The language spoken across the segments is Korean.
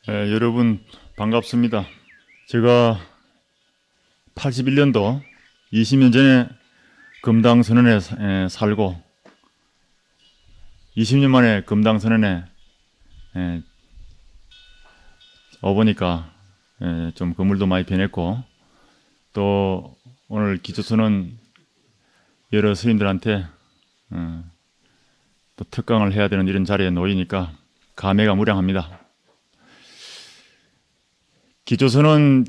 여러분 반갑습니다. 제가 81년도 20년 전에 금당선언에 살고 20년 만에 금당선언에 와보니까 좀 건물도 많이 변했고, 또 오늘 기초선언 여러 스님들한테 또 특강을 해야 되는 이런 자리에 놓이니까 감회가 무량합니다. 기초선언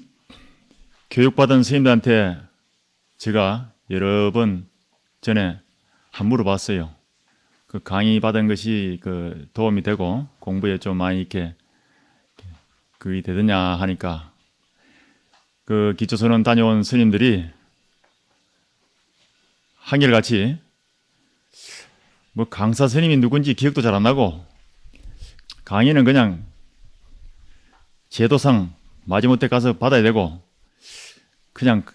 교육받은 스님들한테 제가 여러 번 전에 물어봤어요. 그 강의 받은 것이 그 도움이 되고 공부에 좀 많이 이렇게 그게 되느냐 하니까, 그 기초선언 다녀온 스님들이 한결같이 뭐 강사 스님이 누군지 기억도 잘 안 나고, 강의는 그냥 제도상 마지못해 가서 받아야 되고 그냥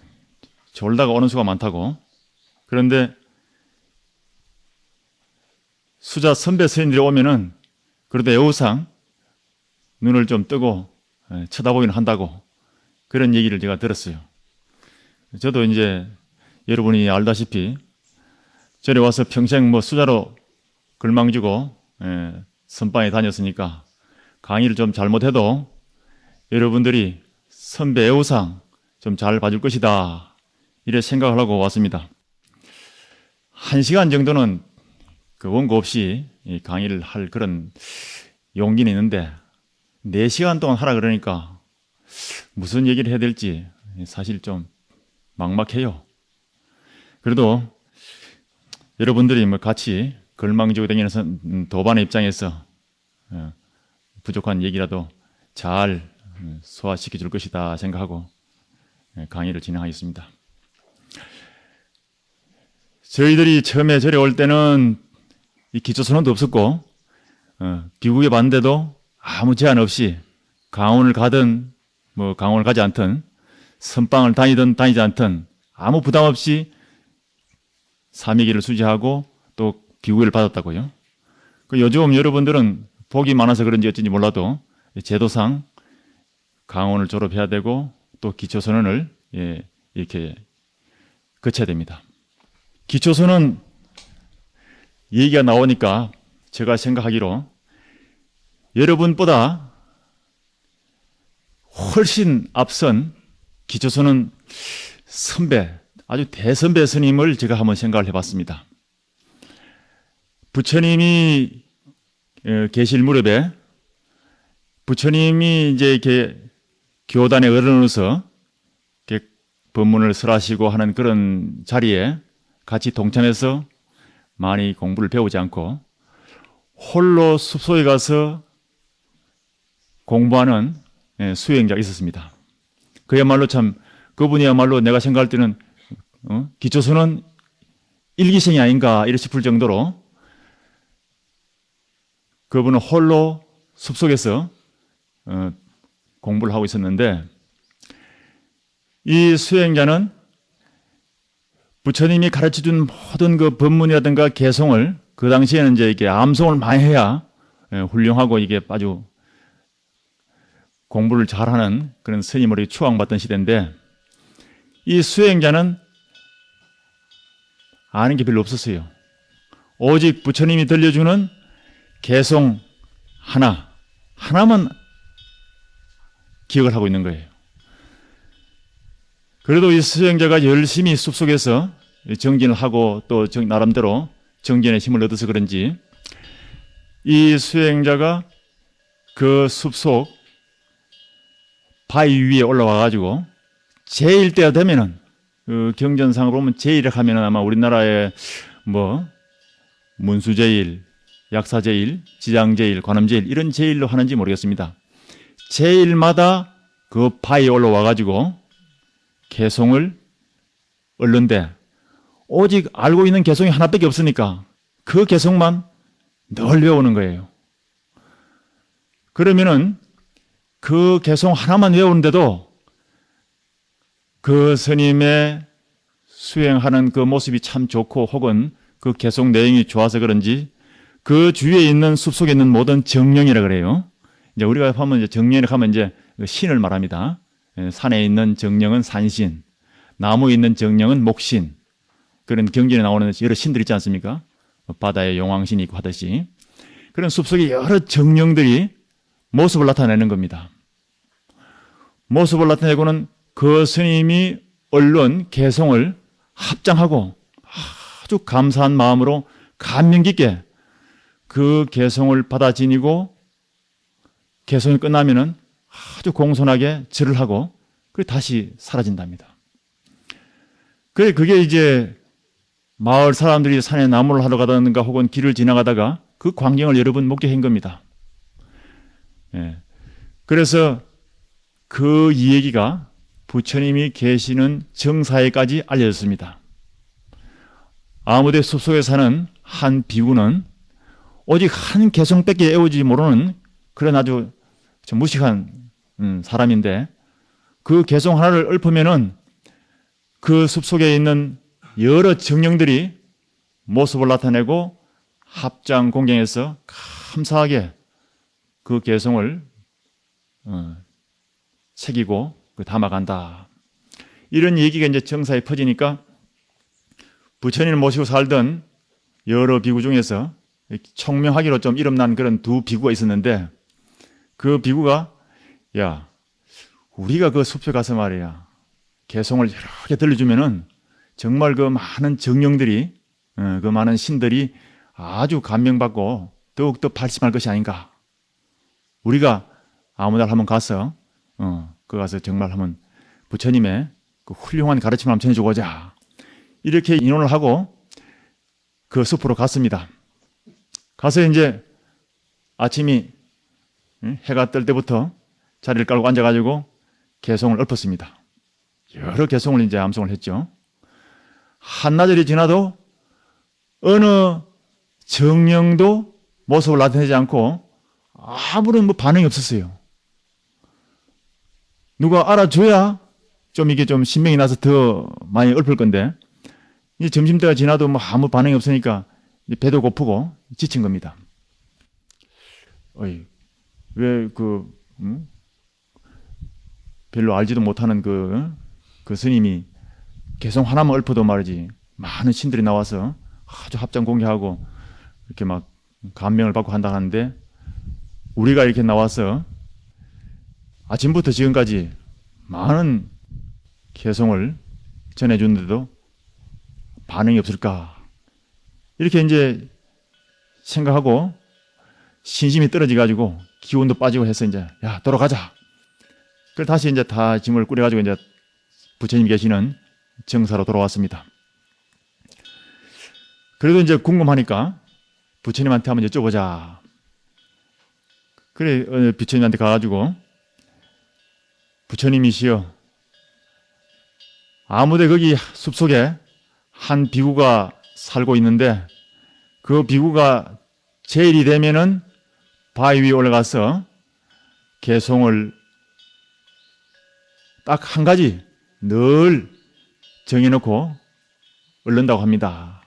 졸다가 오는 수가 많다고. 그런데 수자 선배 스님들이 오면은 그래도 애우상 눈을 좀 뜨고 쳐다보기는 한다고, 그런 얘기를 제가 들었어요. 저도 이제 여러분이 알다시피 저리 와서 평생 뭐 수자로 걸망지고 선방에 다녔으니까 강의를 좀 잘못해도 여러분들이 선배 애우상 좀 잘 봐줄 것이다, 이래 생각을 하고 왔습니다. 1시간 정도는 그 원고 없이 강의를 할 그런 용기는 있는데, 4시간 동안 하라 그러니까 무슨 얘기를 해야 될지 사실 좀 막막해요. 그래도 여러분들이 뭐 같이 걸망지고 다니는 도반의 입장에서 부족한 얘기라도 잘 소화시켜 줄 것이다 생각하고 강의를 진행하겠습니다. 저희들이 처음에 절에 올 때는 이 기초선언도 없었고, 비국에 봤는데도 아무 제한 없이 강원을 가든 뭐 강원을 가지 않든 선방을 다니든 다니지 않든 아무 부담 없이 삼위기를 수지하고 또 비국을 받았다고요. 그 요즘 여러분들은 복이 많아서 그런지 어쩐지 몰라도 제도상 강원을 졸업해야 되고 또 기초선언을 이렇게 거쳐야 됩니다. 기초선언 얘기가 나오니까 제가 생각하기로 여러분보다 훨씬 앞선 기초선언 선배, 아주 대선배 스님을 제가 한번 생각을 해봤습니다. 부처님이 계실 무렵에 부처님이 이제 이렇게 교단의 어른으로서 이렇게 법문을 설하시고 하는 그런 자리에 같이 동참해서 많이 공부를 배우지 않고 홀로 숲속에 가서 공부하는 수행자가 있었습니다. 그야말로 참, 그분이야말로 내가 생각할 때는 기초선언 일기생이 아닌가 이래 싶을 정도로 그분은 홀로 숲속에서 공부를 하고 있었는데, 이 수행자는 부처님이 가르쳐준 모든 그 법문이라든가 개송을, 그 당시에는 이제 이렇게 암송을 많이 해야 훌륭하고 이게 아주 공부를 잘하는 그런 스님으로 추앙받던 시대인데, 이 수행자는 아는 게 별로 없었어요. 오직 부처님이 들려주는 개송 하나만 기억을 하고 있는 거예요. 그래도 이 수행자가 열심히 숲속에서 정진을 하고 또 나름대로 정진의 힘을 얻어서 그런지 이 수행자가 그 숲속 바위 위에 올라와 가지고 제1 때가 되면은, 그 경전상으로 보면 제1을 하면은 아마 우리나라에 뭐 문수제1, 약사제1, 지장제1, 관음제1 이런 제1로 하는지 모르겠습니다. 제1마다 그 바위에 올라와 가지고 개송을 얻는데, 오직 알고 있는 개송이 하나밖에 없으니까 그 개송만 늘 외우는 거예요. 그러면은 그 개송 하나만 외우는데도 그 스님의 수행하는 그 모습이 참 좋고, 혹은 그 개송 내용이 좋아서 그런지 그 주위에 있는 숲속에 있는 모든 정령이라 그래요. 이제 우리가 하면 이제 정령이라 하면 이제 신을 말합니다. 산에 있는 정령은 산신, 나무에 있는 정령은 목신. 그런 경전에 나오는 여러 신들 있지 않습니까? 바다에 용왕신이 있고 하듯이. 그런 숲속에 여러 정령들이 모습을 나타내는 겁니다. 모습을 나타내고는 그 스님이 얼른 개성을 합장하고 아주 감사한 마음으로 감명 깊게 그 개성을 받아 지니고 개성이 끝나면은 아주 공손하게 절을 하고 그리고 다시 사라진답니다. 그래 그게 이제 마을 사람들이 산에 나무를 하러 가다든가 혹은 길을 지나가다가 그 광경을 여러 번 목격한 겁니다. 예. 그래서 그 이야기가 부처님이 계시는 정사에까지 알려졌습니다. 아무데 숲속에 사는 한 비구는 오직 한 개성밖에 애우지 모르는 그런 아주 무식한 사람인데 그 개성 하나를 읊으면은 그 숲속에 있는 여러 정령들이 모습을 나타내고 합장 공경에서 감사하게 그 개성을 새기고 담아간다. 이런 얘기가 이제 정사에 퍼지니까 부처님을 모시고 살던 여러 비구 중에서 총명하기로 좀 이름난 그런 두 비구가 있었는데 그 비구가 야 우리가 그 숲에 가서 말이야 개성을 여러 개 들려주면은 정말 그 많은 정령들이 그 많은 신들이 아주 감명받고 더욱더 발심할 것이 아닌가. 우리가 아무 날 한번 가서 그 가서 정말 한번 부처님의 그 훌륭한 가르침을 한번 전해주고 오자. 이렇게 인원을 하고 그 숲으로 갔습니다. 가서 이제 아침이 해가 뜰 때부터 자리를 깔고 앉아가지고 개성을 읊었습니다. 여러 개성을 이제 암송을 했죠. 한나절이 지나도 어느 정령도 모습을 나타내지 않고 아무런 반응이 없었어요. 누가 알아줘야 좀 이게 좀 신명이 나서 더 많이 읊을 건데 이제 점심때가 지나도 아무 반응이 없으니까 배도 고프고 지친 겁니다. 왜 별로 알지도 못하는 그 스님이 개성 하나만 읊어도 말이지 많은 신들이 나와서 아주 합장 공개하고 이렇게 막 감명을 받고 한다 하는데 우리가 이렇게 나와서 아침부터 지금까지 많은 개성을 전해주는데도 반응이 없을까 이렇게 이제 생각하고 신심이 떨어져가지고 기운도 빠지고 해서 이제 야 돌아가자. 그래서 다시 이제 다 짐을 꾸려가지고 이제 부처님 계시는 정사로 돌아왔습니다. 그래도 이제 궁금하니까 부처님한테 한번 여쭤보자. 그래 부처님한테 가가지고 부처님이시여 아무데 거기 숲속에 한 비구가 살고 있는데 그 비구가 제일이 되면은 바위 위에 올라가서 개송을 딱 한 가지 늘 정해놓고 읊는다고 합니다.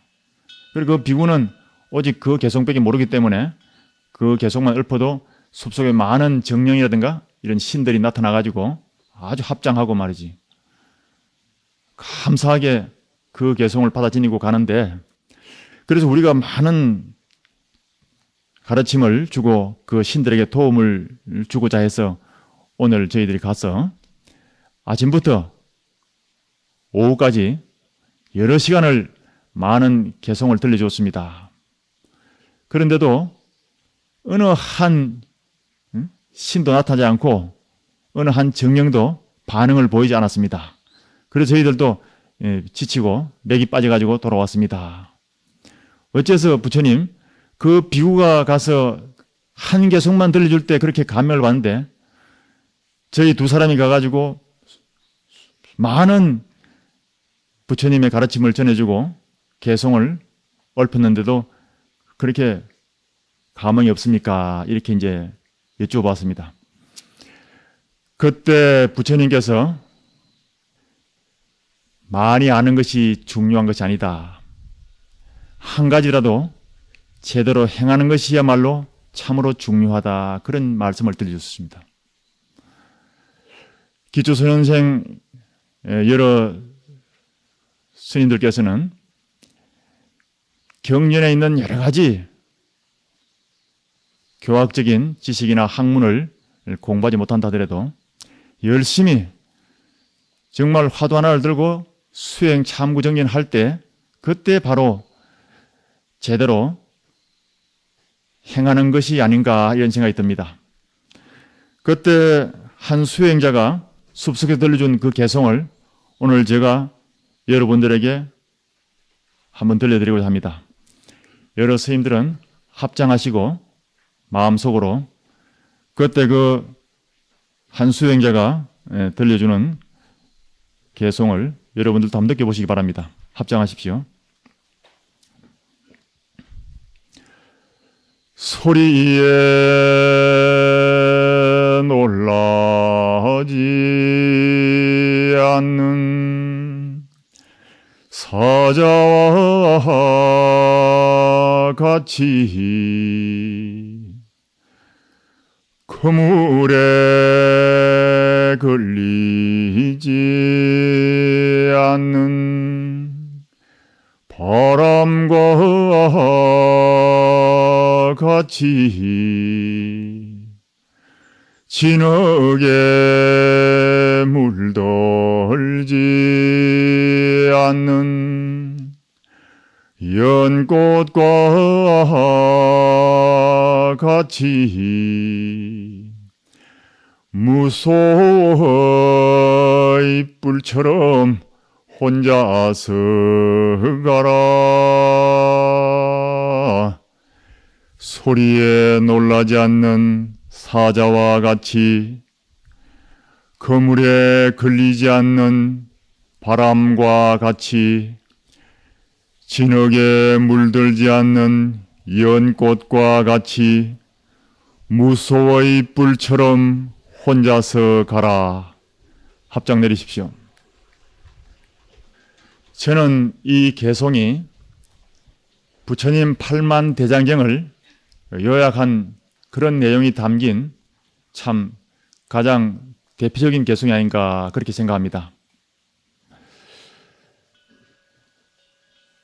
그리고 그 비구는 오직 그 개송밖에 모르기 때문에 그 개송만 읊어도 숲속에 많은 정령이라든가 이런 신들이 나타나가지고 아주 합장하고 말이지 감사하게 그 개송을 받아 지니고 가는데 그래서 우리가 많은 가르침을 주고 그 신들에게 도움을 주고자 해서 오늘 저희들이 가서 아침부터 오후까지 여러 시간을 많은 개송을 들려주었습니다. 그런데도 어느 한 신도 나타나지 않고 어느 한 정령도 반응을 보이지 않았습니다. 그래서 저희들도 지치고 맥이 빠져가지고 돌아왔습니다. 어째서 부처님 그 비구가 가서 한 개송만 들려줄 때 그렇게 감명을 받는데 저희 두 사람이 가가지고 많은 부처님의 가르침을 전해주고 개송을 읊었는데도 그렇게 감흥이 없습니까? 이렇게 이제 여쭤봤습니다. 그때 부처님께서 많이 아는 것이 중요한 것이 아니다. 한 가지라도 제대로 행하는 것이야말로 참으로 중요하다. 그런 말씀을 들려주셨습니다. 기초소년생 여러 스님들께서는 경전에 있는 여러 가지 교학적인 지식이나 학문을 공부하지 못한다 하더라도 열심히 정말 화두 하나를 들고 수행 참구 정진할 때 그때 바로 제대로 행하는 것이 아닌가 이런 생각이 듭니다. 그때 한 수행자가 숲속에 들려준 그 개송을 오늘 제가 여러분들에게 한번 들려드리고자 합니다. 여러 스님들은 합장하시고 마음속으로 그때 그 한 수행자가 들려주는 개송을 여러분들도 한번 느껴보시기 바랍니다. 합장하십시오. 소리에 놀라지 않는 사자와 같이 그물에 걸리지 않는 바람과 같이 진흙에 물들지 않는 연꽃과 같이 무소의 뿔처럼 혼자서 가라. 소리에 놀라지 않는 사자와 같이 그물에 걸리지 않는 바람과 같이 진흙에 물들지 않는 연꽃과 같이 무소의 뿔처럼 혼자서 가라. 합장 내리십시오. 저는 이 개송이 부처님 8만 대장경을 요약한 그런 내용이 담긴 참 가장 대표적인 개송이 아닌가 그렇게 생각합니다.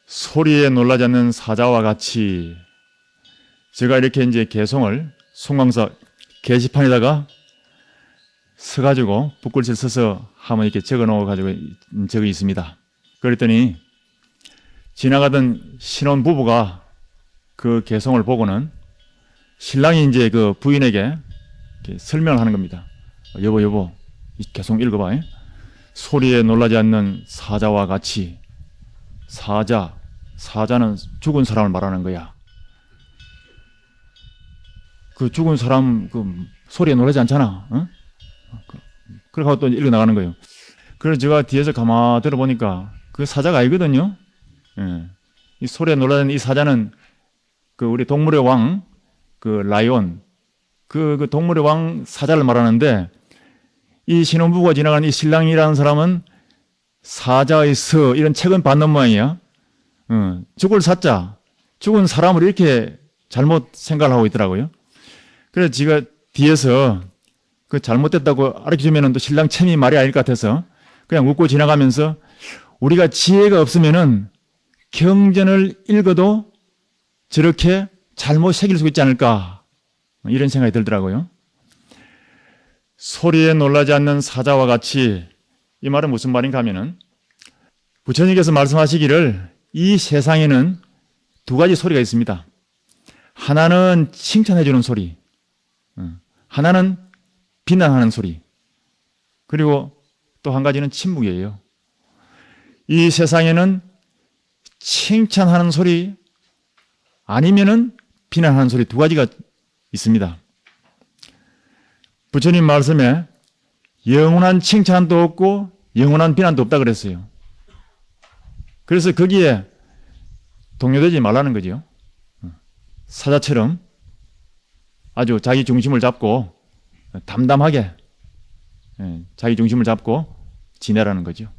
소리에 놀라지 않는 사자와 같이 제가 이렇게 이제 개송을 송광석 게시판에다가 서가지고 붓글씨를 써서 한번 이렇게 적어 놓아가지고 적이 있습니다. 그랬더니 지나가던 신혼부부가 그 개송을 보고는 신랑이 이제 그 부인에게 이렇게 설명을 하는 겁니다. 여보, 이 개송 읽어봐. 소리에 놀라지 않는 사자와 같이. 사자는 죽은 사람을 말하는 거야. 그 죽은 사람 그 소리에 놀라지 않잖아. 어? 그래서 또 읽어 나가는 거예요. 그래서 제가 뒤에서 가만히 들어보니까 그 사자가 아니거든요. 예. 이 소리에 놀라는 이 사자는 그 우리 동물의 왕, 그 라이온, 그 동물의 왕 사자를 말하는데 이 신혼부부가 지나가는 이 신랑이라는 사람은 사자의 서 이런 책은 받는 모양이야. 죽을 사자, 죽은 사람을 이렇게 잘못 생각을 하고 있더라고요. 그래서 제가 뒤에서 그 잘못됐다고 알려주면은 또 신랑 체미 말이 아닐 것 같아서 그냥 웃고 지나가면서 우리가 지혜가 없으면은 경전을 읽어도 저렇게 잘못 새길 수 있지 않을까 이런 생각이 들더라고요. 소리에 놀라지 않는 사자와 같이 이 말은 무슨 말인가 하면은 부처님께서 말씀하시기를 이 세상에는 두 가지 소리가 있습니다. 하나는 칭찬해 주는 소리, 하나는 비난하는 소리, 그리고 또 한 가지는 침묵이에요. 이 세상에는 칭찬하는 소리 아니면은 비난하는 소리 두 가지가 있습니다. 부처님 말씀에 영원한 칭찬도 없고 영원한 비난도 없다 그랬어요. 그래서 거기에 동요되지 말라는 거죠. 사자처럼 아주 자기 중심을 잡고 담담하게 자기 중심을 잡고 지내라는 거죠.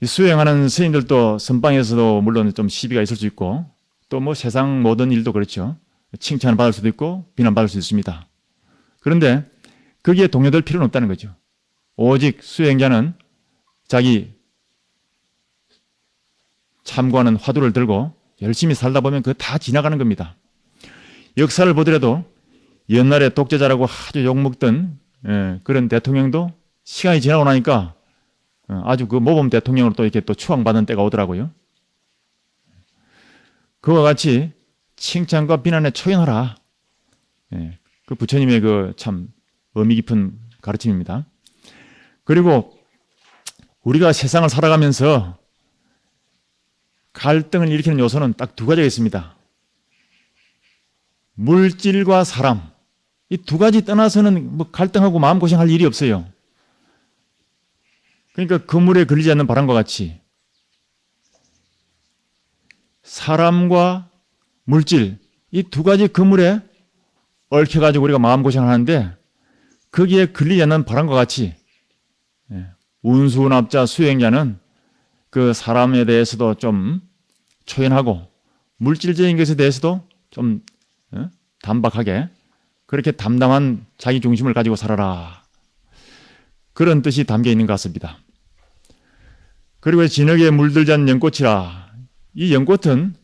수행하는 스님들도 선방에서도 물론 좀 시비가 있을 수 있고 또 뭐 세상 모든 일도 그렇죠. 칭찬을 받을 수도 있고 비난받을 수도 있습니다. 그런데 거기에 동요될 필요는 없다는 거죠. 오직 수행자는 자기 참고하는 화두를 들고 열심히 살다 보면 그거 다 지나가는 겁니다. 역사를 보더라도 옛날에 독재자라고 아주 욕먹던 그런 대통령도 시간이 지나고 나니까 아주 그 모범 대통령으로 또 이렇게 또 추앙받는 때가 오더라고요. 그와 같이 칭찬과 비난에 초연하라. 그 부처님의 그 참 의미 깊은 가르침입니다. 그리고 우리가 세상을 살아가면서 갈등을 일으키는 요소는 딱 두 가지가 있습니다. 물질과 사람. 이 두 가지 떠나서는 뭐 갈등하고 마음고생할 일이 없어요. 그러니까 그물에 걸리지 않는 바람과 같이 사람과 물질, 이 두 가지 그물에 얽혀가지고 우리가 마음고생을 하는데 거기에 걸리지 않는 바람과 같이 운수운합자 수행자는 그 사람에 대해서도 좀 초연하고 물질적인 것에 대해서도 좀 단박하게 그렇게 담담한 자기 중심을 가지고 살아라. 그런 뜻이 담겨 있는 것 같습니다. 그리고 진흙에 물들지 않는 연꽃이라. 이 연꽃은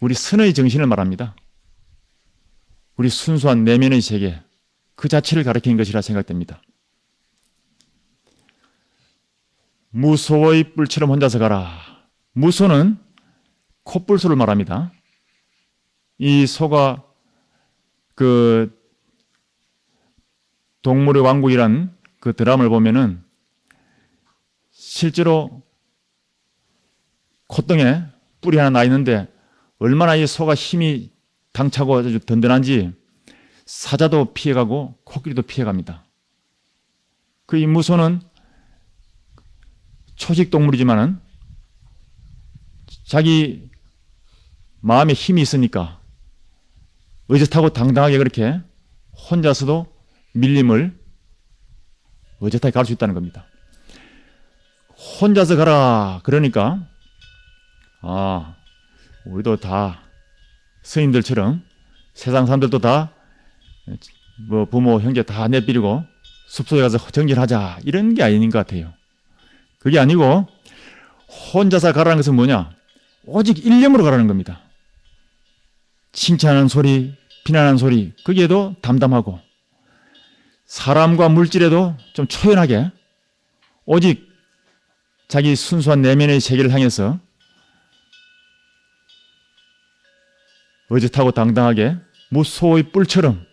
우리 선의 정신을 말합니다. 우리 순수한 내면의 세계, 그 자체를 가리키는 것이라 생각됩니다. 무소의 뿔처럼 혼자서 가라. 무소는 콧불소를 말합니다. 이 소가 그 동물의 왕국이란 그 드라마를 보면은 실제로 콧등에 뿔이 하나 나 있는데 얼마나 이 소가 힘이 당차고 아주 든든한지 사자도 피해가고 코끼리도 피해갑니다. 그 이 무소는 초식 동물이지만은 자기 마음에 힘이 있으니까 의젓하고 당당하게 그렇게 혼자서도 밀림을 의젓하게 갈 수 있다는 겁니다. 혼자서 가라. 그러니까 우리도 다 스님들처럼 세상 사람들도 다 뭐 부모 형제 다 내버리고 숲속에 가서 정진하자 이런 게 아닌 것 같아요. 그게 아니고 혼자서 가라는 것은 뭐냐? 오직 일념으로 가라는 겁니다. 칭찬하는 소리, 비난하는 소리 거기에도 담담하고 사람과 물질에도 좀 초연하게 오직 자기 순수한 내면의 세계를 향해서 의젓하고 당당하게 무소의 뿔처럼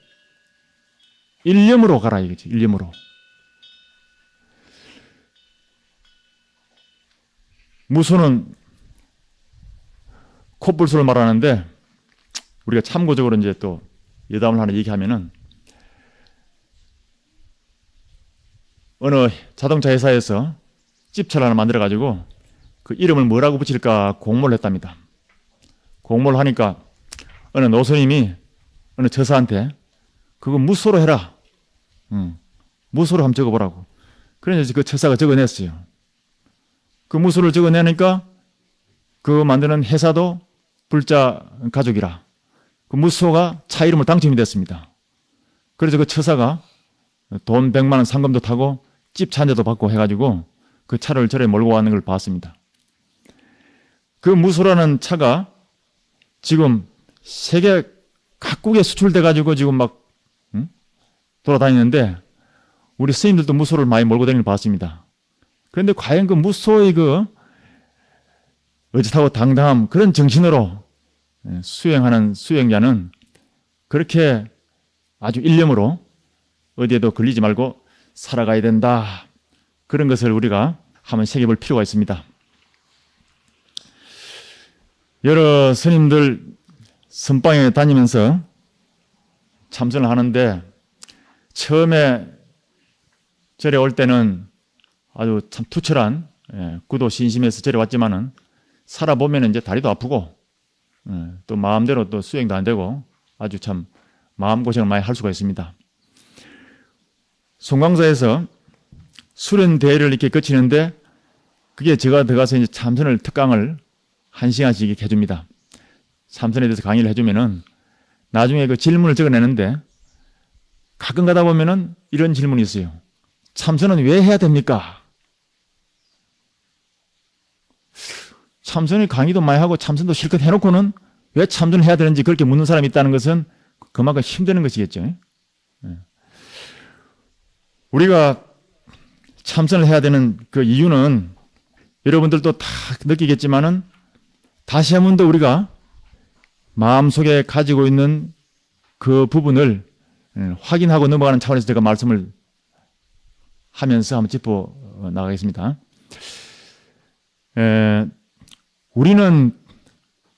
일념으로 가라 이거지. 일념으로. 무소는 콧불소를 말하는데 우리가 참고적으로 이제 또 여담을 하나 얘기하면은 어느 자동차 회사에서 집차를 하나 만들어 가지고 그 이름을 뭐라고 붙일까 공모를 했답니다. 공모를 하니까 어느 노선님이 어느 저사한테 그거 무소로 해라. 무소로 한번 적어보라고. 그래서 그 처사가 적어냈어요. 그 무소를 적어내니까 그 만드는 회사도 불자 가족이라 그 무소가 차 이름을 당첨이 됐습니다. 그래서 그 처사가 돈 100만 원 상금도 타고 집 한 대도 받고 해가지고 그 차를 절에 몰고 가는 걸 봤습니다. 그 무소라는 차가 지금 세계 각국에 수출돼가지고 지금 막 돌아다니는데 우리 스님들도 무소를 많이 몰고 다니는 걸 봤습니다. 그런데 과연 그 무소의 그 의젓하고 당당함 그런 정신으로 수행하는 수행자는 그렇게 아주 일념으로 어디에도 걸리지 말고 살아가야 된다. 그런 것을 우리가 한번 새겨볼 필요가 있습니다. 여러 스님들 선방에 다니면서 참선을 하는데 처음에 절에 올 때는 아주 참 투철한 구도 신심에서 절에 왔지만은 살아보면 이제 다리도 아프고 또 마음대로 또 수행도 안 되고 아주 참 마음고생을 많이 할 수가 있습니다. 송광사에서 수련 대회를 이렇게 거치는데 그게 제가 들어가서 이제 참선을 특강을 1시간씩 이렇게 해줍니다. 참선에 대해서 강의를 해주면은 나중에 그 질문을 적어내는데 가끔 가다 보면은 이런 질문이 있어요. 참선은 왜 해야 됩니까? 참선을 강의도 많이 하고 참선도 실컷 해놓고는 왜 참선을 해야 되는지 그렇게 묻는 사람이 있다는 것은 그만큼 힘드는 것이겠죠. 우리가 참선을 해야 되는 그 이유는 여러분들도 다 느끼겠지만은 다시 한 번 더 우리가 마음속에 가지고 있는 그 부분을 확인하고 넘어가는 차원에서 제가 말씀을 하면서 한번 짚어 나가겠습니다. 우리는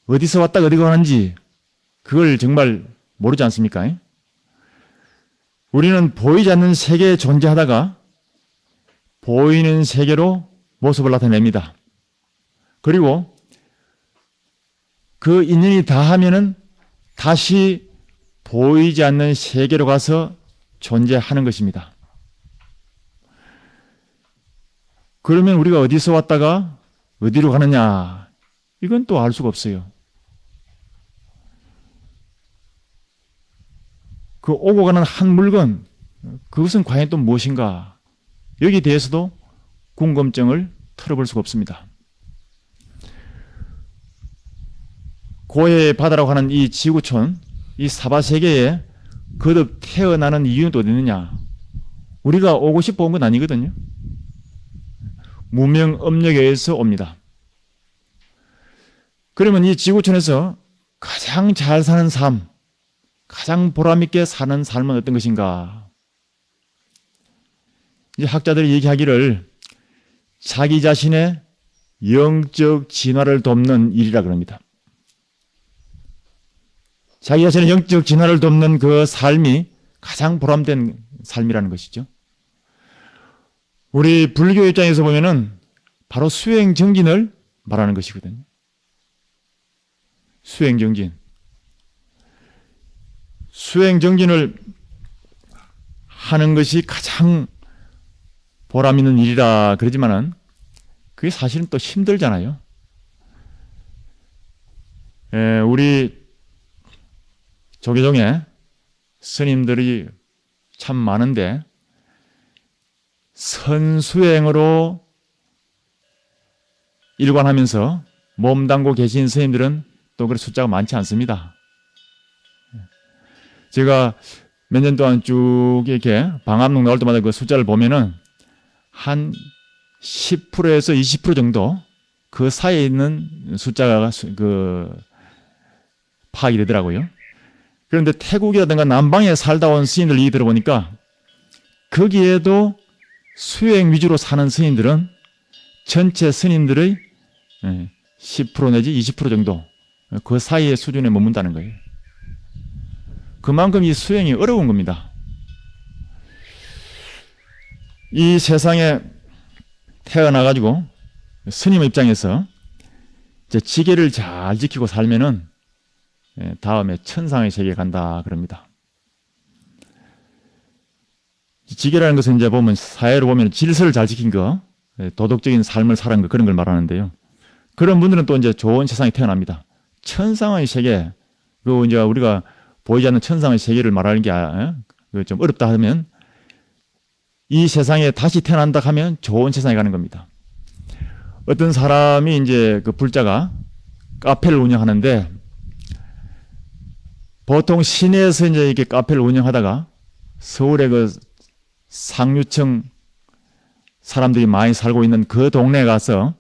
어디서 왔다 어디 가는지 그걸 정말 모르지 않습니까? 우리는 보이지 않는 세계에 존재하다가 보이는 세계로 모습을 나타냅니다. 그리고 그 인연이 다하면은 다시 보이지 않는 세계로 가서 존재하는 것입니다. 그러면 우리가 어디서 왔다가 어디로 가느냐? 이건 또 알 수가 없어요. 그 오고 가는 한 물건, 그것은 과연 또 무엇인가? 여기에 대해서도 궁금증을 털어볼 수가 없습니다. 고해의 바다라고 하는 이 지구촌, 이 사바세계에 거듭 태어나는 이유는 또 어디 있느냐? 우리가 오고 싶어 온 건 아니거든요. 무명업력에 의해서 옵니다. 그러면 이 지구촌에서 가장 잘 사는 삶, 가장 보람있게 사는 삶은 어떤 것인가? 이제 학자들이 얘기하기를 자기 자신의 영적 진화를 돕는 일이라 그럽니다. 자기 자신의 영적 진화를 돕는 그 삶이 가장 보람된 삶이라는 것이죠. 우리 불교 입장에서 보면은 바로 수행정진을 말하는 것이거든요. 수행정진. 수행정진을 하는 것이 가장 보람 있는 일이라 그러지만은 그게 사실은 또 힘들잖아요. 우리 조계종에 스님들이 참 많은데 선수행으로 일관하면서 몸담고 계신 스님들은 또 그런 숫자가 많지 않습니다. 제가 몇 년 동안 쭉 이렇게 방암록 나올 때마다 그 숫자를 보면은 한 10%에서 20% 정도 그 사이에 있는 숫자가 파악이 되더라고요. 그런데 태국이라든가 남방에 살다 온 스님들 얘기 들어보니까 거기에도 수행 위주로 사는 스님들은 전체 스님들의 10% 내지 20% 정도 그 사이의 수준에 머문다는 거예요. 그만큼 이 수행이 어려운 겁니다. 이 세상에 태어나가지고 스님 입장에서 이제 지계를 잘 지키고 살면은 다음에 천상의 세계에 간다 그럽니다. 지계라는 것은 이제 보면 사회로 보면 질서를 잘 지킨 거, 도덕적인 삶을 살은 거 그런 걸 말하는데요. 그런 분들은 또 이제 좋은 세상에 태어납니다. 천상의 세계, 그 이제 우리가 보이지 않는 천상의 세계를 말하는 게 좀 어렵다 하면 이 세상에 다시 태어난다 하면 좋은 세상에 가는 겁니다. 어떤 사람이 이제 그 불자가 카페를 운영하는데 보통 시내에서 이제 이렇게 카페를 운영하다가 서울의 그 상류층 사람들이 많이 살고 있는 그 동네에 가서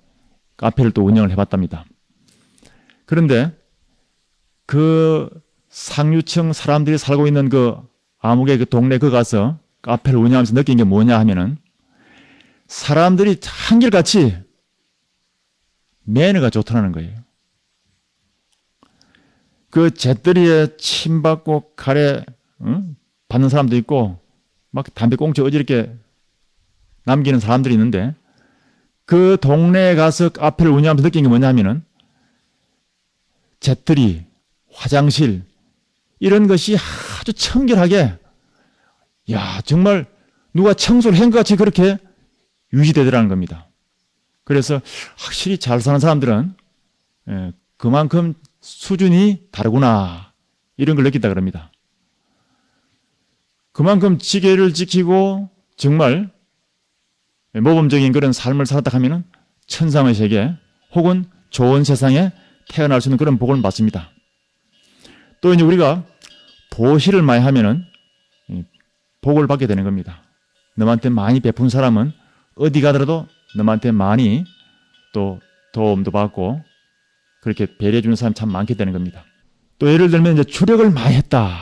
카페를 또 운영을 해봤답니다. 그런데 그 상류층 사람들이 살고 있는 그 아무개 그 동네 그 가서 카페를 운영하면서 느낀 게 뭐냐 하면은 사람들이 한결같이 매너가 좋더라는 거예요. 그 잿더리에 침 받고 가래 받는 사람도 있고 막 담배 꽁초 어지럽게 남기는 사람들이 있는데 그 동네에 가서 카페를 운영하면서 느낀 게 뭐냐 하면은 잿더리, 화장실 이런 것이 아주 청결하게 야 정말 누가 청소를 한 것 같이 그렇게 유지되더라는 겁니다. 그래서 확실히 잘 사는 사람들은 그만큼 수준이 다르구나 이런 걸 느낀다 그럽니다. 그만큼 지계를 지키고 정말 모범적인 그런 삶을 살았다 하면은 천상의 세계 혹은 좋은 세상에 태어날 수 있는 그런 복을 받습니다. 또 이제 우리가 보시를 많이 하면은 복을 받게 되는 겁니다. 너한테 많이 베푼 사람은 어디 가더라도 너한테 많이 또 도움도 받고 그렇게 배려해 주는 사람이 참 많게 되는 겁니다. 또 예를 들면 이제 주력을 많이 했다.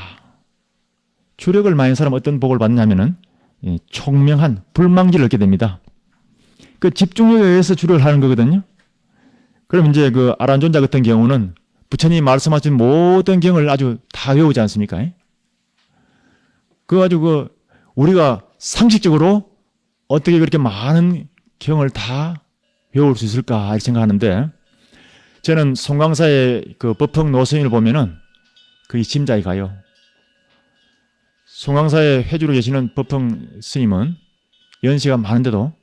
주력을 많이 한 사람은 어떤 복을 받느냐면은 총명한 불망지를 얻게 됩니다. 그 집중력에 의해서 주력을 하는 거거든요. 그럼 이제 그 아란존자 같은 경우는 부처님이 말씀하신 모든 경을 아주 다 외우지 않습니까? 그 우리가 상식적으로 어떻게 그렇게 많은 경을 다 외울 수 있을까 이렇게 생각하는데 저는 송광사의 그 법흥 노선을 보면은 그게 짐작이 가요. 송광사의 회주로 계시는 법흥 스님은 연세가 많은데도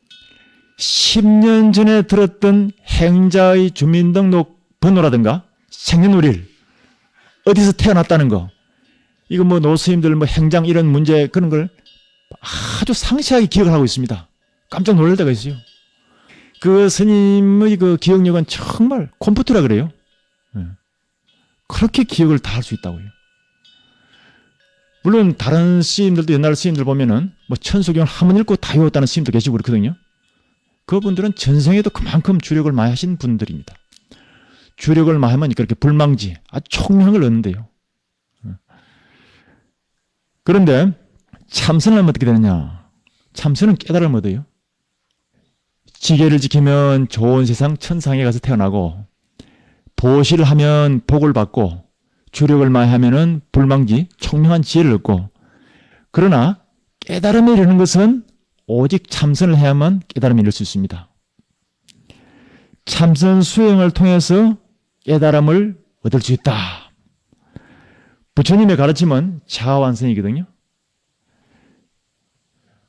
10년 전에 들었던 행자의 주민등록 번호라든가 생년월일 어디서 태어났다는 거 이거 뭐 노스님들 뭐 행장 이런 문제 그런 걸 아주 상세하게 기억을 하고 있습니다. 깜짝 놀랄 때가 있어요. 그 스님의 그 기억력은 정말 컴퓨터라 그래요. 그렇게 기억을 다 할 수 있다고요. 물론 다른 스님들도 옛날 스님들 보면은 뭐 천수경을 한 번 읽고 다 외웠다는 스님도 계시고 그렇거든요. 그분들은 전생에도 그만큼 주력을 많이 하신 분들입니다. 주력을 많이 하면 그렇게 불망지, 아주 총명한 걸 얻는데요. 그런데 참선을 하면 어떻게 되느냐? 참선은 깨달음을 얻어요. 지계를 지키면 좋은 세상 천상에 가서 태어나고 보시를 하면 복을 받고 주력을 많이 하면은 불망지, 총명한 지혜를 얻고 그러나 깨달음에 이르는 것은 오직 참선을 해야만 깨달음에 이를 수 있습니다. 참선 수행을 통해서 깨달음을 얻을 수 있다. 부처님의 가르침은 자아완성이거든요.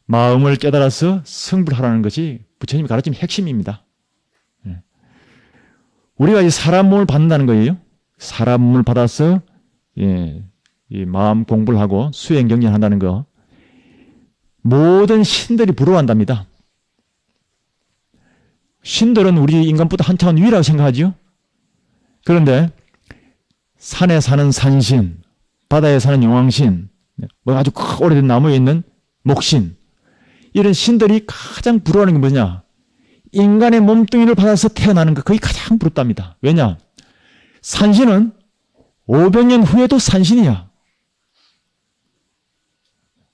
마음을 깨달아서 성불하라는 것이 부처님의 가르침의 핵심입니다. 우리가 이 사람 몸을 받는다는 거예요. 사람 몸을 받아서 이 마음 공부를 하고 수행 경전한다는 거. 모든 신들이 부러워한답니다. 신들은 우리 인간보다 한 차원 위라고 생각하죠. 그런데 산에 사는 산신, 바다에 사는 용왕신, 뭐 아주 오래된 나무에 있는 목신 이런 신들이 가장 부러워하는 게 뭐냐? 인간의 몸뚱이를 받아서 태어나는 것 그게 가장 부럽답니다. 왜냐? 산신은 500년 후에도 산신이야.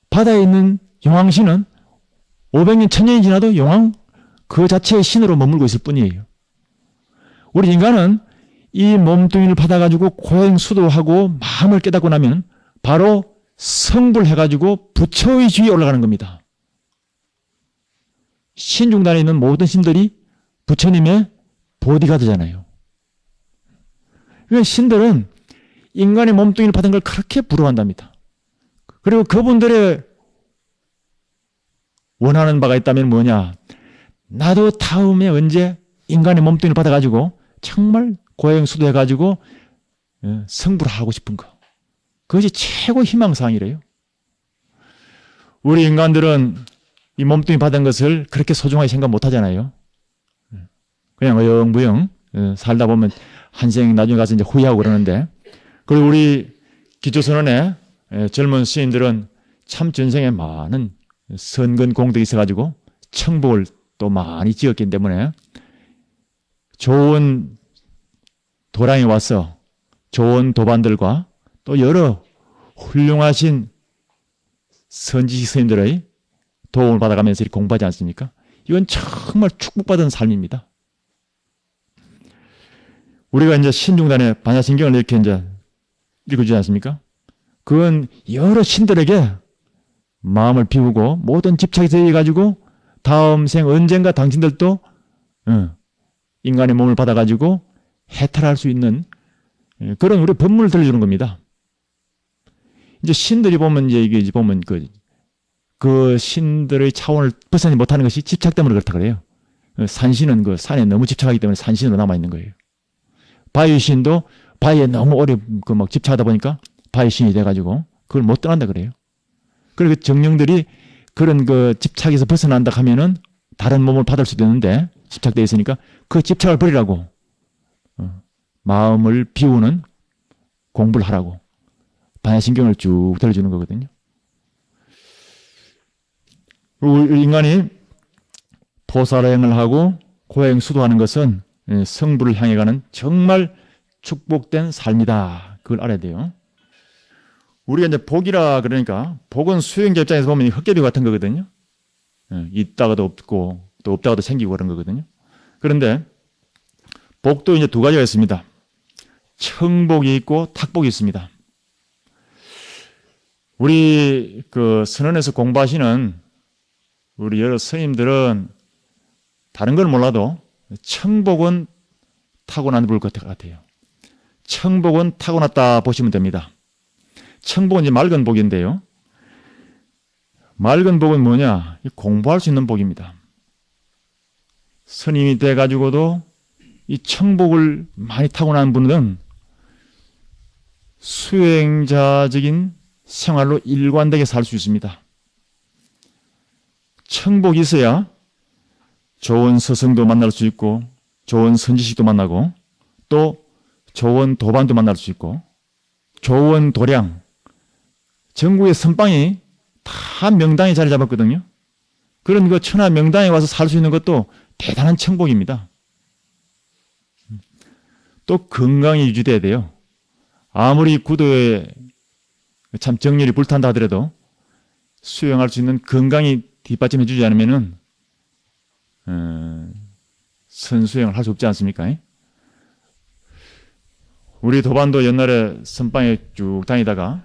바다에 있는 용왕신은 500년, 1000년이 지나도 용왕 그 자체의 신으로 머물고 있을 뿐이에요. 우리 인간은 이 몸뚱이를 받아가지고 고행수도하고 마음을 깨닫고 나면 바로 성불해가지고 부처의 지위에 올라가는 겁니다. 신중단에 있는 모든 신들이 부처님의 보디가드잖아요. 그러니까 신들은 인간의 몸뚱이를 받은 걸 그렇게 부러워한답니다. 그리고 그분들의 원하는 바가 있다면 뭐냐? 나도 다음에 언제 인간의 몸뚱이를 받아가지고 정말 고행수도해가지고 성불을 하고 싶은 거. 그것이 최고 희망사항이래요. 우리 인간들은 이 몸뚱이 받은 것을 그렇게 소중하게 생각 못 하잖아요. 그냥 어영부영 살다 보면 한생 나중에 가서 이제 후회하고 그러는데 그리고 우리 기초선언의 젊은 시인들은 참 전생에 많은 선근 공덕이 있어가지고 청복을 또 많이 지었기 때문에 좋은 도량에 와서 좋은 도반들과 또 여러 훌륭하신 선지식 스님들의 도움을 받아가면서 이렇게 공부하지 않습니까? 이건 정말 축복받은 삶입니다. 우리가 이제 신중단의 반야신경을 이렇게 이제 읽어주지 않습니까? 그건 여러 신들에게 마음을 비우고 모든 집착이 되어가지고 다음 생 언젠가 당신들도 인간의 몸을 받아가지고 해탈할 수 있는 그런 우리 법문을 들려주는 겁니다. 이제 신들이 보면 이게 보면 그 신들의 차원을 벗어나지 못하는 것이 집착 때문에 그렇다 그래요. 산신은 그 산에 너무 집착하기 때문에 산신으로 남아 있는 거예요. 바위신도 바위에 너무 오래 막 집착하다 보니까 바의 신이 돼가지고 그걸 못 떠난다 그래요. 그리고 정령들이 그런 그 집착에서 벗어난다 하면은 다른 몸을 받을 수도 있는데 집착되어 있으니까 그 집착을 버리라고 마음을 비우는 공부를 하라고 반야신경을 쭉 들어주는 거거든요. 우리 인간이 보살행을 하고 고행 수도하는 것은 성부를 향해 가는 정말 축복된 삶이다. 그걸 알아야 돼요. 우리가 이제 복이라 그러니까 복은 수행자 입장에서 보면 헛개비 같은 거거든요. 있다가도 없고 또 없다가도 생기고 그런 거거든요. 그런데 복도 이제 두 가지가 있습니다. 청복이 있고 탁복이 있습니다. 우리 그 선원에서 공부하시는 우리 여러 스님들은 다른 건 몰라도 청복은 타고난 볼 것 같아요. 청복은 타고났다 보시면 됩니다. 청복은 이제 맑은 복인데요. 맑은 복은 뭐냐? 공부할 수 있는 복입니다. 스님이 돼가지고도 이 청복을 많이 타고난 분은 수행자적인 생활로 일관되게 살 수 있습니다. 청복이 있어야 좋은 스승도 만날 수 있고 좋은 선지식도 만나고 또 좋은 도반도 만날 수 있고 좋은 도량, 전국의 선방이 다 명당에 자리 잡았거든요. 그런 그 천하 명당에 와서 살 수 있는 것도 대단한 청복입니다. 또 건강이 유지돼야 돼요. 아무리 구도에 참 정열이 불탄다 하더라도 수행할 수 있는 건강이 뒷받침해 주지 않으면은 선수행을 할 수 없지 않습니까? 우리 도반도 옛날에 선방에 쭉 다니다가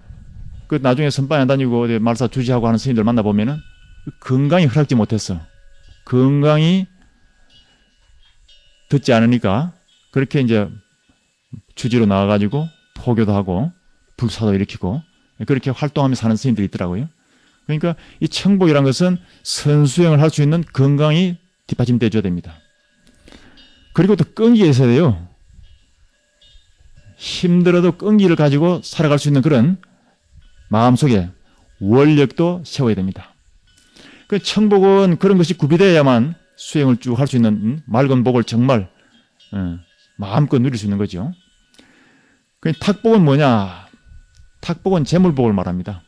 그 나중에 선방에 안 다니고 어디 말사 주지하고 하는 스님들 만나보면은 건강이 허락지 못했어. 건강이 듣지 않으니까 그렇게 이제 주지로 나와가지고 포교도 하고 불사도 일으키고 그렇게 활동하며 사는 스님들이 있더라고요. 그러니까 이 청복이란 것은 선수행을 할 수 있는 건강이 뒷받침돼 줘야 됩니다. 그리고 또 끈기가 있어야 돼요. 힘들어도 끈기를 가지고 살아갈 수 있는 그런 마음속에 원력도 세워야 됩니다. 그 청복은 그런 것이 구비되어야만 수행을 쭉 할 수 있는 맑은 복을 정말 마음껏 누릴 수 있는 거죠. 그 탁복은 뭐냐? 탁복은 재물복을 말합니다.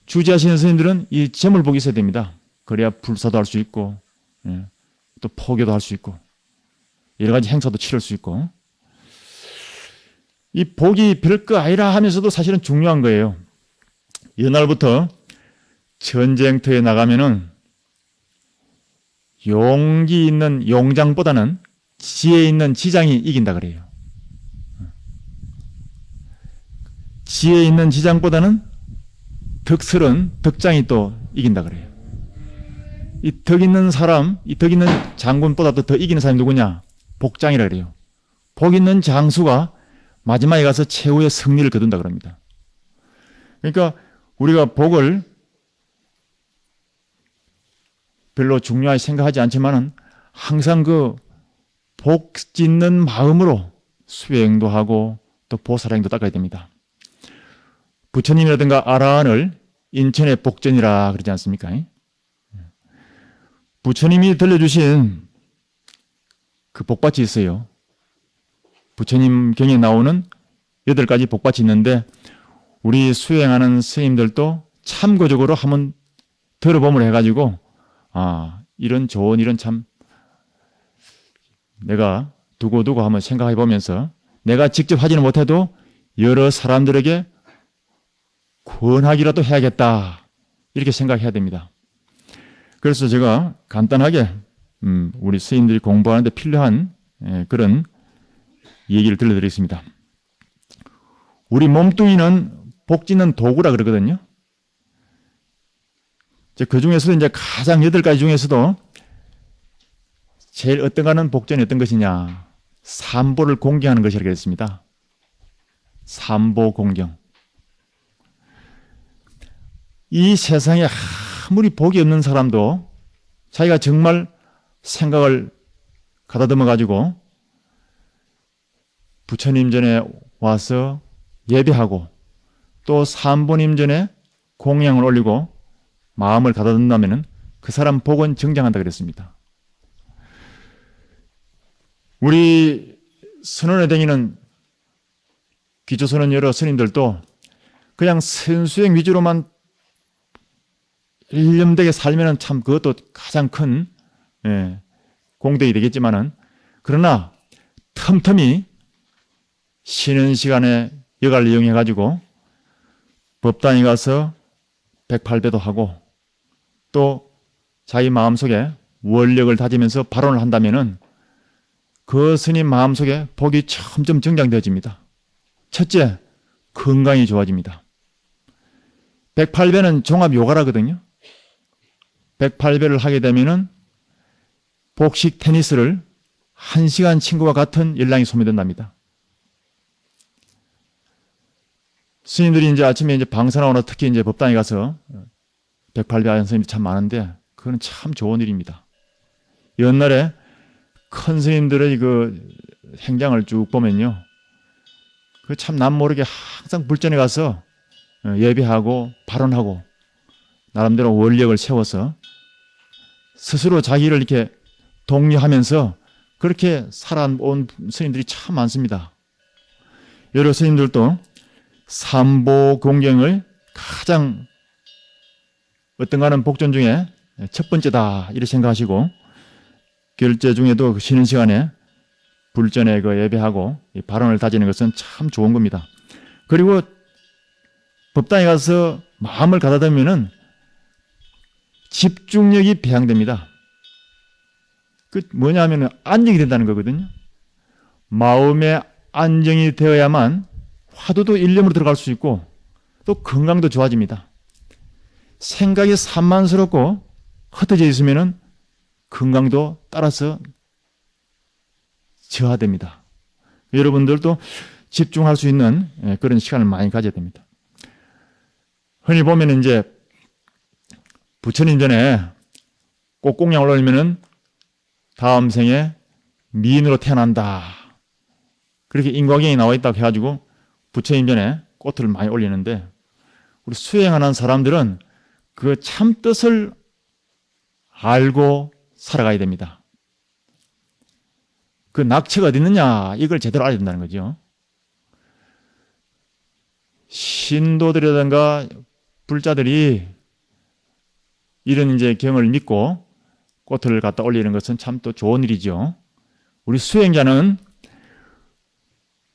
주지하시는 스님들은 이 재물복이 있어야 됩니다. 그래야 불사도 할 수 있고 또 포교도 할 수 있고 여러 가지 행사도 치를 수 있고 이 복이 별거 아니라 하면서도 사실은 중요한 거예요. 옛날부터 전쟁터에 나가면은 용기 있는 용장보다는 지혜 있는 지장이 이긴다 그래요. 지혜 있는 지장보다는 덕스런 덕장이 또 이긴다 그래요. 이 덕 있는 사람, 이 덕 있는 장군보다도 더 이기는 사람이 누구냐? 복장이라 그래요. 복 있는 장수가 마지막에 가서 최후의 승리를 거둔다 그럽니다. 그러니까 우리가 복을 별로 중요하게 생각하지 않지만은 항상 그 복 짓는 마음으로 수행도 하고 또 보살행도 닦아야 됩니다. 부처님이라든가 아라한을 인천의 복전이라 그러지 않습니까? 부처님이 들려주신 그 복받이 있어요. 부처님 경에 나오는 8가지 복받이 있는데 우리 수행하는 스님들도 참고적으로 한번 들어보면 해가지고 이런 좋은 일은 참 내가 두고두고 한번 생각해 보면서 내가 직접 하지는 못해도 여러 사람들에게 권하기라도 해야겠다 이렇게 생각해야 됩니다. 그래서 제가 간단하게 우리 스님들이 공부하는 데 필요한 그런 얘기를 들려드리겠습니다. 우리 몸뚱이는 복 짓는 도구라 그러거든요. 그 중에서도 이제 가장 8가지 중에서도 제일 어떤가는 복전이 어떤 것이냐? 삼보를 공경하는 것이라고 했습니다. 삼보 공경. 이 세상에 아무리 복이 없는 사람도 자기가 정말 생각을 가다듬어 가지고 부처님 전에 와서 예배하고 또 삼보님 전에 공양을 올리고 마음을 가다듬는다면 그 사람 복은 정장한다 그랬습니다. 우리 선원에 다니는 기초선언 여러 스님들도 그냥 선수행 위주로만 일념되게 살면은 참 그것도 가장 큰 공덕이 되겠지만은, 그러나 틈틈이 쉬는 시간에 여가를 이용해 가지고 법당에 가서 108배도 하고 또 자기 마음속에 원력을 다지면서 발언을 한다면은 그 스님 마음속에 복이 점점 정장되어집니다. 첫째, 건강이 좋아집니다. 108배는 종합 요가라거든요. 108배를 하게 되면은 복식 테니스를 1시간 친구와 같은 열량이 소모된답니다. 스님들이 이제 아침에 이제 방사나오나 특히 이제 법당에 가서 108배 하는 스님이 참 많은데 그건 참 좋은 일입니다. 옛날에 큰 스님들의 그 행장을 쭉 보면요, 그 참 남 모르게 항상 불전에 가서 예배하고 발언하고 나름대로 원력을 세워서 스스로 자기를 이렇게 독려하면서 그렇게 살아온 스님들이 참 많습니다. 여러 스님들도 삼보 공경을 가장 어떤가는 복전 중에 첫 번째다 이렇게 생각하시고, 결제 중에도 쉬는 시간에 불전에 그 예배하고 발언을 다지는 것은 참 좋은 겁니다. 그리고 법당에 가서 마음을 가다듬으면은 집중력이 배양됩니다. 그 뭐냐 하면 안정이 된다는 거거든요. 마음의 안정이 되어야만 화두도 일념으로 들어갈 수 있고 또 건강도 좋아집니다. 생각이 산만스럽고 흩어져 있으면은 건강도 따라서 저하됩니다. 여러분들도 집중할 수 있는 그런 시간을 많이 가져야 됩니다. 흔히 보면 이제 부처님 전에 꽃공양을 올리면은 다음 생에 미인으로 태어난다, 그렇게 인과경이 나와 있다고 해가지고 부처님 전에 꽃을 많이 올리는데, 우리 수행하는 사람들은 그 참 뜻을 알고 살아가야 됩니다. 그 낙처가 어디 있느냐 이걸 제대로 알아야 된다는 거죠. 신도들이라든가 불자들이 이런 이제 경을 믿고 꽃을 갖다 올리는 것은 참 또 좋은 일이죠. 우리 수행자는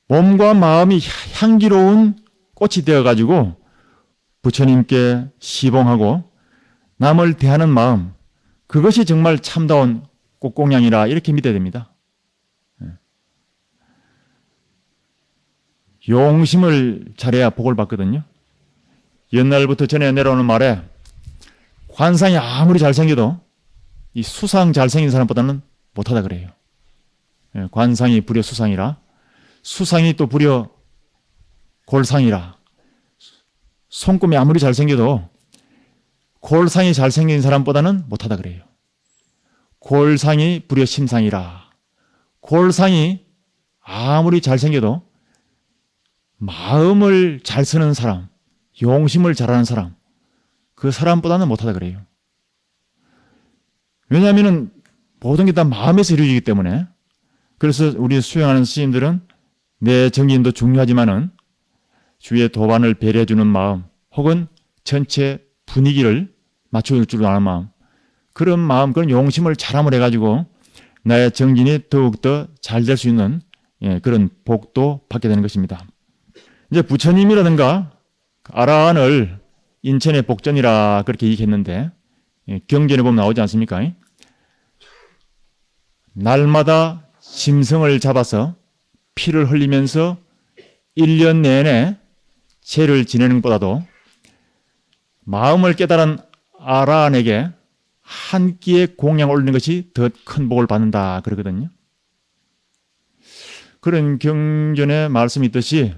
몸과 마음이 향기로운 꽃이 되어가지고 부처님께 시봉하고 남을 대하는 마음, 그것이 정말 참다운 꽃공양이라 이렇게 믿어야 됩니다. 용심을 잘해야 복을 받거든요. 옛날부터 전해 내려오는 말에 관상이 아무리 잘생겨도 이 수상 잘생긴 사람보다는 못하다 그래요. 관상이 불여 수상이라, 수상이 또 불여 골상이라. 손금이 아무리 잘생겨도 골상이 잘생긴 사람보다는 못하다 그래요. 골상이 불여 심상이라. 골상이 아무리 잘생겨도 마음을 잘 쓰는 사람, 용심을 잘하는 사람, 그 사람보다는 못하다 그래요. 왜냐하면 모든 게 다 마음에서 이루어지기 때문에. 그래서 우리 수행하는 스님들은 내 정진도 중요하지만은 주위의 도반을 배려해주는 마음, 혹은 전체 분위기를 맞춰줄 줄 아는 마음, 그런 마음, 그런 용심을 잘함을 해가지고 나의 정진이 더욱더 잘 될 수 있는 그런 복도 받게 되는 것입니다. 이제 부처님이라든가 아라한을 인천의 복전이라 그렇게 얘기했는데, 경전에 보면 나오지 않습니까? 날마다 짐승을 잡아서 피를 흘리면서 1년 내내 죄를 지내는 것보다도 마음을 깨달은 아라한에게 한 끼의 공양을 올리는 것이 더 큰 복을 받는다 그러거든요. 그런 경전에 말씀이 있듯이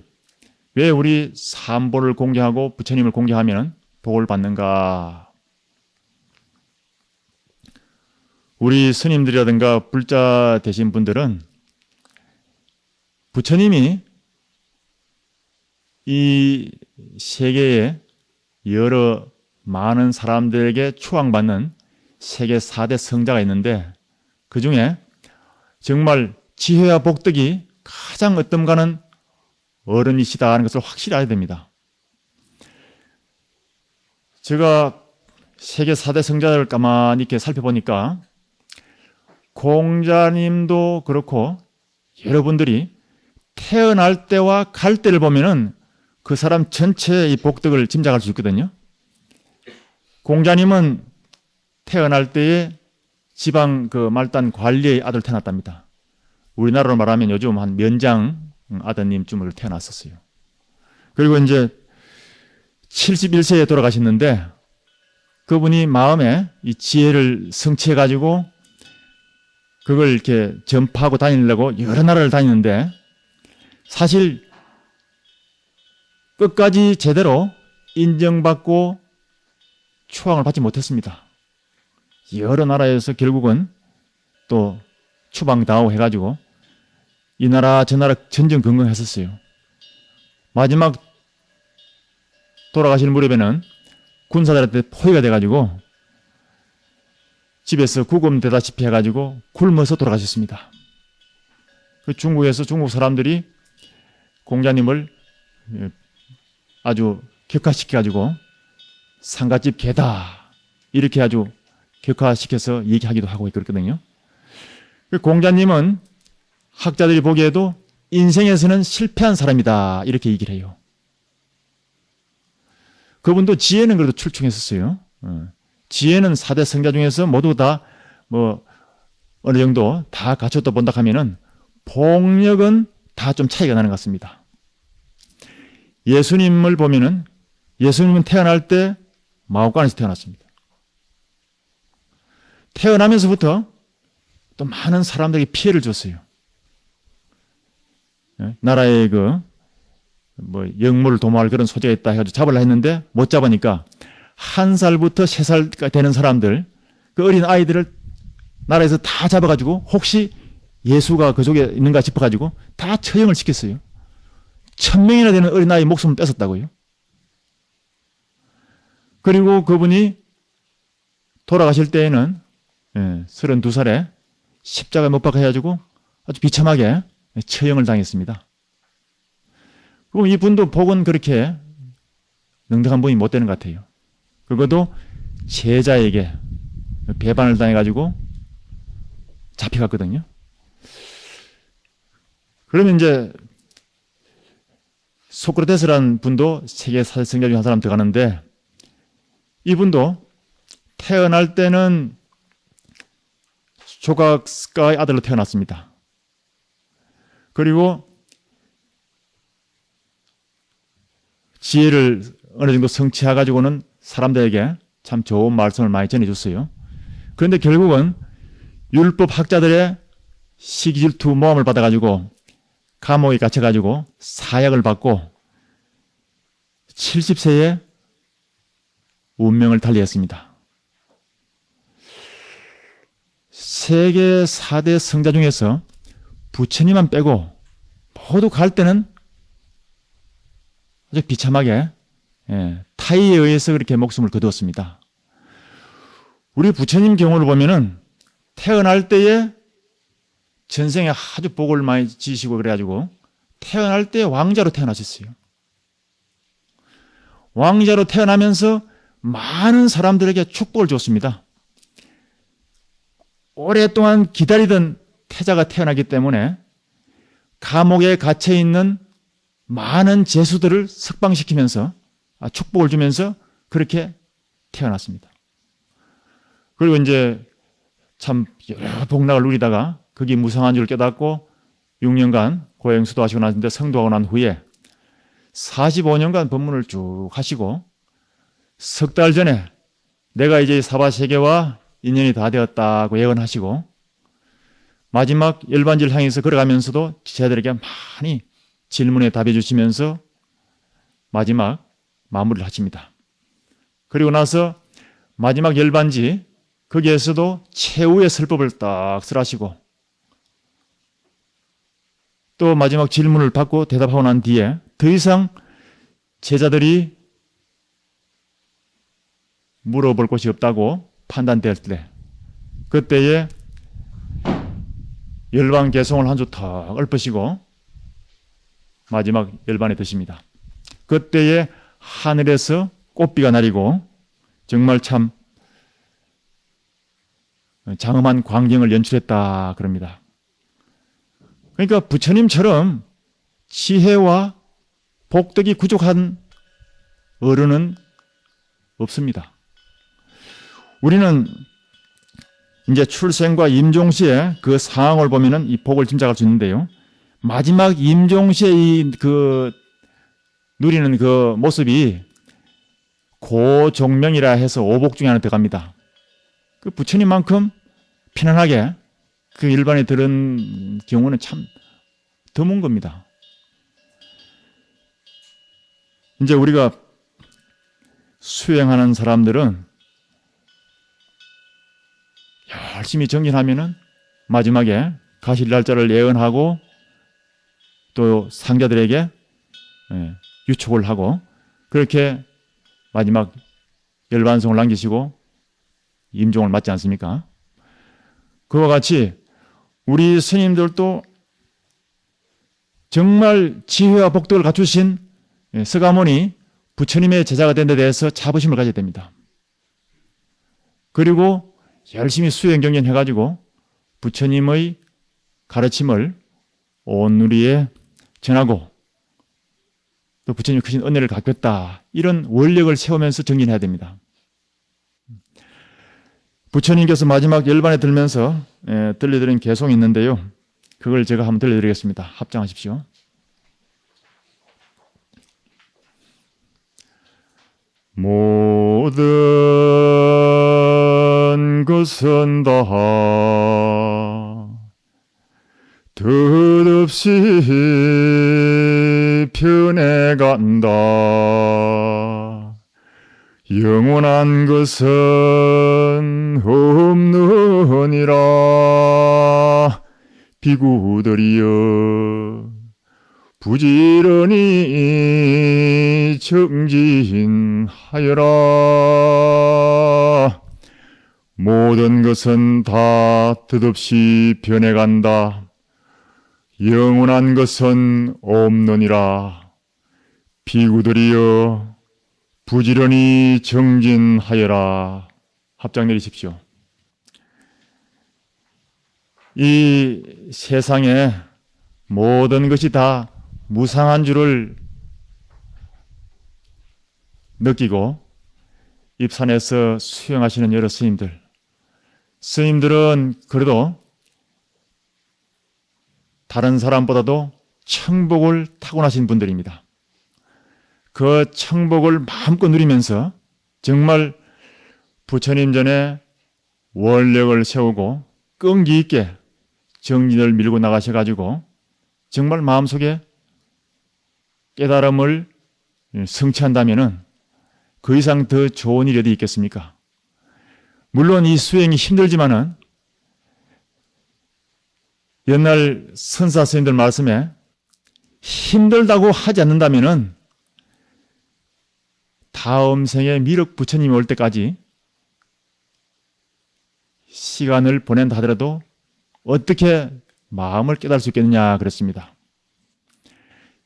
왜 우리 삼보를 공경하고 부처님을 공경하면 복을 받는가? 우리 스님들이라든가 불자 되신 분들은 부처님이 이 세계에 여러 많은 사람들에게 추앙받는 세계 4대 성자가 있는데 그 중에 정말 지혜와 복덕이 가장 어떤가는 어른이시다 하는 것을 확실히 알아야 됩니다. 제가 세계 4대 성자를 가만히 이렇게 살펴보니까 공자님도 그렇고 여러분들이 태어날 때와 갈 때를 보면은 그 사람 전체의 이 복덕을 짐작할 수 있거든요. 공자님은 태어날 때에 지방 그 말단 관리의 아들 태어났답니다. 우리나라로 말하면 요즘 한 면장 아드님쯤을 태어났었어요. 그리고 이제 71세에 돌아가셨는데 그분이 마음에 이 지혜를 성취해가지고 그걸 이렇게 전파하고 다니려고 여러 나라를 다니는데 사실 끝까지 제대로 인정받고 추앙을 받지 못했습니다. 여러 나라에서 결국은 또 추방당하고 해가지고 이 나라 저 나라 전전긍긍했었어요. 마지막 돌아가실 무렵에는 군사들한테 포위가 돼가지고 집에서 구금되다시피 해가지고 굶어서 돌아가셨습니다. 그 중국에서 중국 사람들이 공자님을 아주 격화시켜가지고 상갓집 개다 이렇게 아주 격화시켜서 얘기하기도 하고 그랬거든요. 공자님은 학자들이 보기에도 인생에서는 실패한 사람이다 이렇게 얘기를 해요. 그분도 지혜는 그래도 출중했었어요. 지혜는 4대 성자 중에서 모두 다 뭐 어느 정도 다 갖췄다 본다 하면은 복력은 다 좀 차이가 나는 것 같습니다. 예수님을 보면은 예수님은 태어날 때 마옥간에서 태어났습니다. 태어나면서부터 또 많은 사람들에게 피해를 줬어요. 나라에 영물을 도모할 그런 소재가 있다 해가지고 잡으려 했는데 못 잡으니까 1살부터 3살 되는 사람들, 그 어린 아이들을 나라에서 다 잡아가지고 혹시 예수가 그 속에 있는가 싶어가지고 다 처형을 시켰어요. 1000명이나 되는 어린 아이 목숨을 뺏었다고요. 그리고 그분이 돌아가실 때에는 32살에 십자가에 못 박혀가지고 아주 비참하게 처형을 당했습니다. 그럼 이분도 복은 그렇게 능력한 분이 못 되는 것 같아요. 그것도 제자에게 배반을 당해가지고 잡혀갔거든요. 그러면 이제 소크라테스라는 분도 세계 4대 성자 중에 한 사람 들어가는데 이분도 태어날 때는 조각가의 아들로 태어났습니다. 그리고 지혜를 어느 정도 성취해가지고는 사람들에게 참 좋은 말씀을 많이 전해줬어요. 그런데 결국은 율법 학자들의 시기질투 모함을 받아가지고 감옥에 갇혀가지고 사약을 받고 70세에 운명을 달리했습니다. 세계 4대 성자 중에서 부처님만 빼고 모두 갈 때는 아주 비참하게 타의에 의해서 그렇게 목숨을 거두었습니다. 우리 부처님 경우를 보면은 태어날 때에 전생에 아주 복을 많이 지시고 그래가지고 태어날 때 왕자로 태어나셨어요. 왕자로 태어나면서 많은 사람들에게 축복을 줬습니다. 오랫동안 기다리던 태자가 태어나기 때문에 감옥에 갇혀있는 많은 죄수들을 석방시키면서 축복을 주면서 그렇게 태어났습니다. 그리고 이제 참 여러 복락을 누리다가 그게 무상한 줄 깨닫고 6년간 고행수도 하시고 나는데 성도하고 난 후에 45년간 법문을 쭉 하시고 석 달 전에 내가 이제 사바세계와 인연이 다 되었다고 예언하시고 마지막 열반지를 향해서 걸어가면서도 제자들에게 많이 질문에 답해 주시면서 마지막 마무리를 하십니다. 그리고 나서 마지막 열반지 거기에서도 최후의 설법을 딱 설하시고 또 마지막 질문을 받고 대답하고 난 뒤에 더 이상 제자들이 물어볼 곳이 없다고 판단될 때, 그때에 열반 개송을 한 주 턱 읊으시고 마지막 열반에 드십니다. 그때에 하늘에서 꽃비가 내리고 정말 참 장엄한 광경을 연출했다 그럽니다. 그러니까 부처님처럼 지혜와 복덕이 부족한 어른은 없습니다. 우리는 이제 출생과 임종시에 그 상황을 보면은 이 복을 짐작할 수 있는데요. 마지막 임종시에 누리는 그 모습이 고종명이라 해서 오복 중에 하나 들어갑니다. 그 부처님만큼 편안하게 그 일반에 들은 경우는 참 드문 겁니다. 이제 우리가 수행하는 사람들은 열심히 정진하면은 마지막에 가실 날짜를 예언하고 또 상자들에게 유촉을 하고 그렇게 마지막 열반성을 남기시고 임종을 맞지 않습니까? 그와 같이 우리 스님들도 정말 지혜와 복덕을 갖추신 서가모니 부처님의 제자가 된 데 대해서 자부심을 가져야 됩니다. 그리고 열심히 수행 경전해가지고 부처님의 가르침을 온 누리에 전하고 또 부처님이 크신 은혜를 갚겠다 이런 원력을 세우면서 정진해야 됩니다. 부처님께서 마지막 열반에 들면서 들려드린 개송이 있는데요. 그걸 제가 한번 들려드리겠습니다. 합장하십시오. 모든 것은 다 덧없이 변해간다. 영원한 것은 없느니라. 비구들이여 부지런히 정진하여라. 모든 것은 다 덧없이 변해간다. 영원한 것은 없느니라. 비구들이여 부지런히 정진하여라. 합장 내리십시오. 이 세상에 모든 것이 다 무상한 줄을 느끼고 입산에서 수행하시는 여러 스님들은 그래도 다른 사람보다도 청복을 타고나신 분들입니다. 그 청복을 마음껏 누리면서 정말 부처님 전에 원력을 세우고 끈기 있게 정진을 밀고 나가셔가지고 정말 마음속에 깨달음을 성취한다면은 그 이상 더 좋은 일이 어디 있겠습니까? 물론 이 수행이 힘들지만은 옛날 선사 스님들 말씀에 힘들다고 하지 않는다면은 다음 생에 미륵 부처님이 올 때까지 시간을 보낸다 하더라도 어떻게 마음을 깨달을 수 있겠느냐 그랬습니다.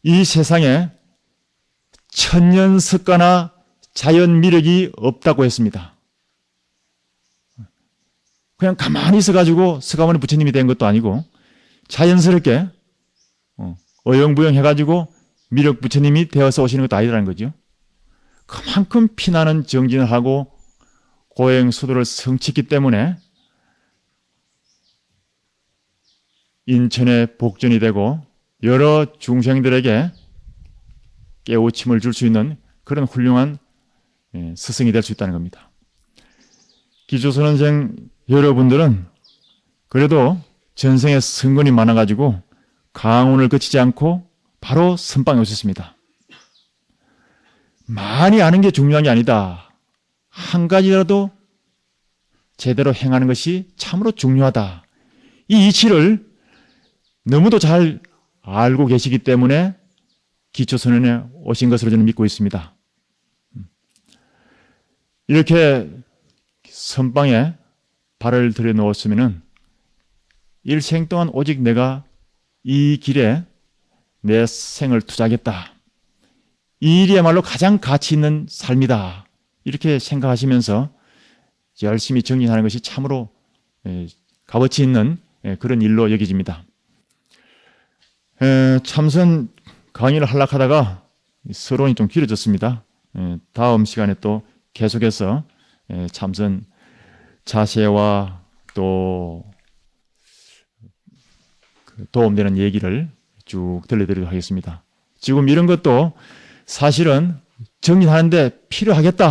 이 세상에 천년석가나 자연 미력이 없다고 했습니다. 그냥 가만히 있어가지고 서가모니 부처님이 된 것도 아니고 자연스럽게 어영부영 해가지고 미륵 부처님이 되어서 오시는 것도 아니라는 거죠. 그만큼 피나는 정진을 하고 고행수도를 성취했기 때문에 인천의 복전이 되고 여러 중생들에게 깨우침을 줄 수 있는 그런 훌륭한 스승이 될 수 있다는 겁니다. 기초선언생 여러분들은 그래도 전생에 성건이 많아가지고 강운을 거치지 않고 바로 선방에 오셨습니다. 많이 아는 게 중요한 게 아니다. 한 가지라도 제대로 행하는 것이 참으로 중요하다. 이 이치를 너무도 잘 알고 계시기 때문에 기초선언에 오신 것으로 저는 믿고 있습니다. 이렇게 선방에 발을 들여놓았으면은 일생 동안 오직 내가 이 길에 내 생을 투자하겠다. 이 일이야말로 가장 가치 있는 삶이다. 이렇게 생각하시면서 열심히 정진하는 것이 참으로 값어치 있는 그런 일로 여겨집니다. 참선 강의를 하려고 하다가 서론이 좀 길어졌습니다. 다음 시간에 또 계속해서 참선 자세와 또 도움되는 얘기를 쭉 들려드리도록 하겠습니다. 지금 이런 것도 사실은 정진하는데 필요하겠다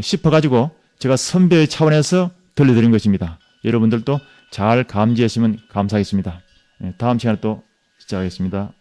싶어가지고 제가 선배의 차원에서 들려드린 것입니다. 여러분들도 잘 감지하시면 감사하겠습니다. 다음 시간에 또 시작하겠습니다.